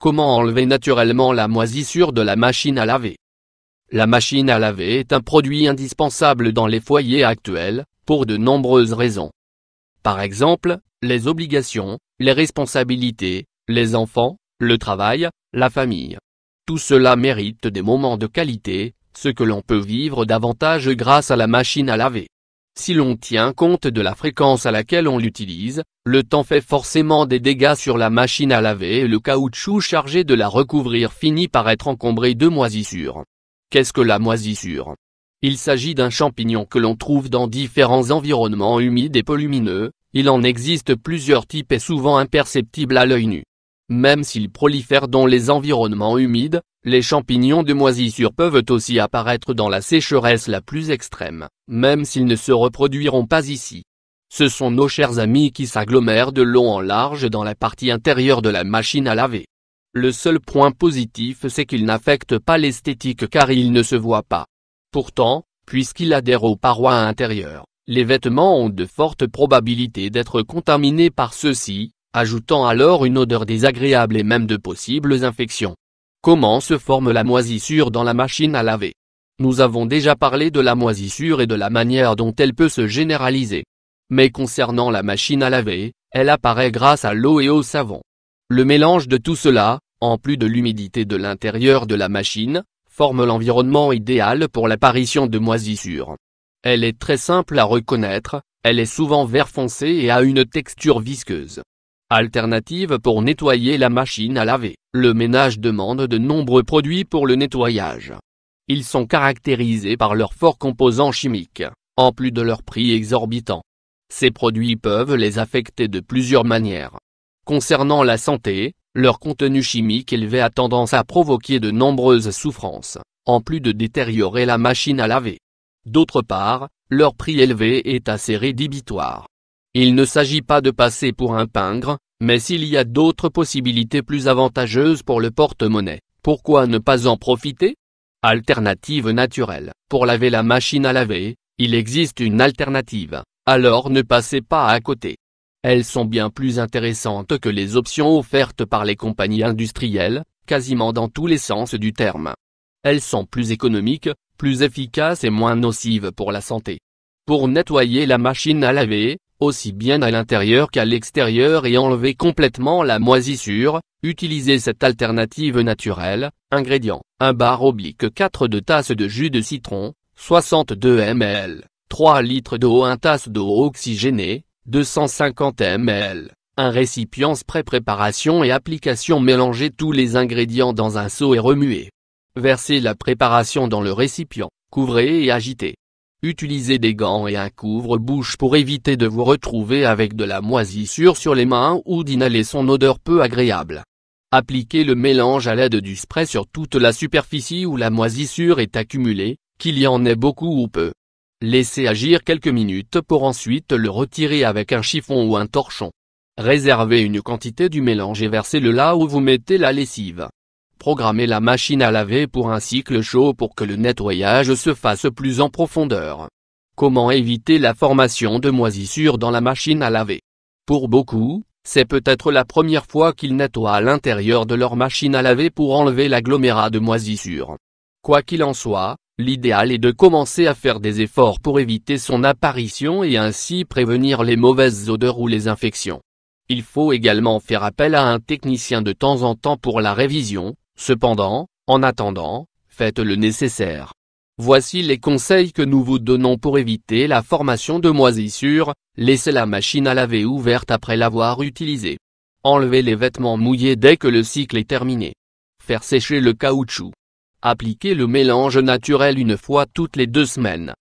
Comment enlever naturellement la moisissure de la machine à laver? La machine à laver est un produit indispensable dans les foyers actuels, pour de nombreuses raisons. Par exemple, les obligations, les responsabilités, les enfants, le travail, la famille. Tout cela mérite des moments de qualité, ce que l'on peut vivre davantage grâce à la machine à laver. Si l'on tient compte de la fréquence à laquelle on l'utilise, le temps fait forcément des dégâts sur la machine à laver et le caoutchouc chargé de la recouvrir finit par être encombré de moisissures. Qu'est-ce que la moisissure? Il s'agit d'un champignon que l'on trouve dans différents environnements humides et peu lumineux. Il en existe plusieurs types et souvent imperceptibles à l'œil nu. Même s'ils prolifèrent dans les environnements humides, les champignons de moisissure peuvent aussi apparaître dans la sécheresse la plus extrême, même s'ils ne se reproduiront pas ici. Ce sont nos chers amis qui s'agglomèrent de long en large dans la partie intérieure de la machine à laver. Le seul point positif c'est qu'il n'affecte pas l'esthétique car il ne se voit pas. Pourtant, puisqu'il adhère aux parois intérieures, les vêtements ont de fortes probabilités d'être contaminés par ceux-ci, ajoutant alors une odeur désagréable et même de possibles infections. Comment se forme la moisissure dans la machine à laver? Nous avons déjà parlé de la moisissure et de la manière dont elle peut se généraliser. Mais concernant la machine à laver, elle apparaît grâce à l'eau et au savon. Le mélange de tout cela, en plus de l'humidité de l'intérieur de la machine, forme l'environnement idéal pour l'apparition de moisissure. Elle est très simple à reconnaître, elle est souvent vert foncé et a une texture visqueuse. Alternative pour nettoyer la machine à laver. Le ménage demande de nombreux produits pour le nettoyage. Ils sont caractérisés par leurs forts composants chimiques, en plus de leur prix exorbitant. Ces produits peuvent les affecter de plusieurs manières. Concernant la santé, leur contenu chimique élevé a tendance à provoquer de nombreuses souffrances, en plus de détériorer la machine à laver. D'autre part, leur prix élevé est assez rédhibitoire. Il ne s'agit pas de passer pour un pingre, mais s'il y a d'autres possibilités plus avantageuses pour le porte-monnaie, pourquoi ne pas en profiter? Alternative naturelle. Pour laver la machine à laver, il existe une alternative, alors ne passez pas à côté. Elles sont bien plus intéressantes que les options offertes par les compagnies industrielles, quasiment dans tous les sens du terme. Elles sont plus économiques, plus efficaces et moins nocives pour la santé. Pour nettoyer la machine à laver, aussi bien à l'intérieur qu'à l'extérieur et enlever complètement la moisissure, utilisez cette alternative naturelle. Ingrédients: 1/4 de tasse de jus de citron, 62 ml, 3 litres d'eau, 1 tasse d'eau oxygénée, 250 ml, un récipient spray préparation et application. Mélangez tous les ingrédients dans un seau et remuez. Versez la préparation dans le récipient, couvrez et agitez. Utilisez des gants et un couvre-bouche pour éviter de vous retrouver avec de la moisissure sur les mains ou d'inhaler son odeur peu agréable. Appliquez le mélange à l'aide du spray sur toute la superficie où la moisissure est accumulée, qu'il y en ait beaucoup ou peu. Laissez agir quelques minutes pour ensuite le retirer avec un chiffon ou un torchon. Réservez une quantité du mélange et versez-le là où vous mettez la lessive. Programmez la machine à laver pour un cycle chaud pour que le nettoyage se fasse plus en profondeur. Comment éviter la formation de moisissure dans la machine à laver? Pour beaucoup, c'est peut-être la première fois qu'ils nettoient à l'intérieur de leur machine à laver pour enlever l'agglomérat de moisissure. Quoi qu'il en soit, l'idéal est de commencer à faire des efforts pour éviter son apparition et ainsi prévenir les mauvaises odeurs ou les infections. Il faut également faire appel à un technicien de temps en temps pour la révision. Cependant, en attendant, faites le nécessaire. Voici les conseils que nous vous donnons pour éviter la formation de moisissure. Laissez la machine à laver ouverte après l'avoir utilisée. Enlevez les vêtements mouillés dès que le cycle est terminé. Faire sécher le caoutchouc. Appliquez le mélange naturel une fois toutes les 2 semaines.